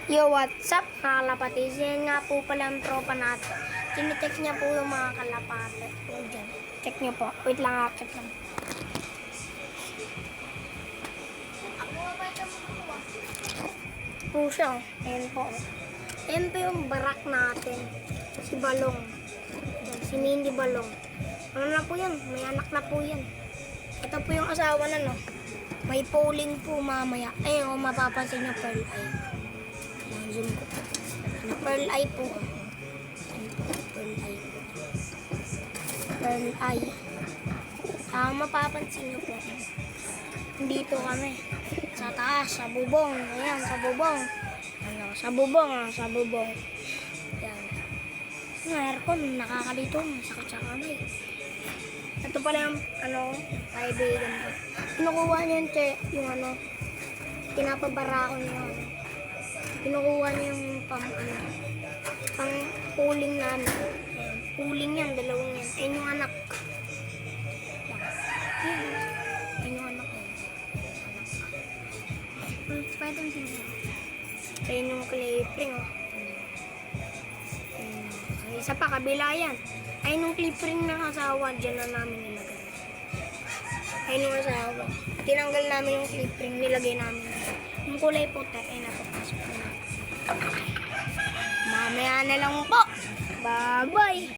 Yo, what's up mga kalapati? Yan nga po pala ang tropa natin. Tinicheck niya po yung mga kalapati. O, dyan. Check niyo po. Wait lang, check lang. Po siya. Ayan po. Ayan po yung barak natin. Si Balong. Yan, si Mindy Balong. Ano na po yan? May anak na po yan. Ito po yung asawa na, no? May polling po mamaya. Ayun, mapapansin niyo pearl eye. Zoom ko po. Ano, pearl eye po. Ano po? Pearl eye po. Pearl eye. Mapapansin niyo po. Dito kami. Sa taas, sa bubong. Ayan, sa bubong. Ano, sa bubong, sa bubong. Ayan. Ano, aircon, nakakalito. Sakit sa kamay. Ito pala yung, kaibigan ko. Kinukuha niya yung pinapabara ko niya, kinukuha niya yung pang pooling namin. Ayan, pooling yan, dalawang yan. Ayun yung anak. Ayun yung anak ko. Pwede yung tingnan. Ayun yung clipping, oh. Ayun. Isa pa, kabila yan. Ayun yung clipping ng asawa, dyan na namin nilagay. Ayun yung asawa. Tinanggal namin yung clipping, nilagay namin. Yung kulay puti, ay napapasok na. Mamaya na lang po. Bye-bye!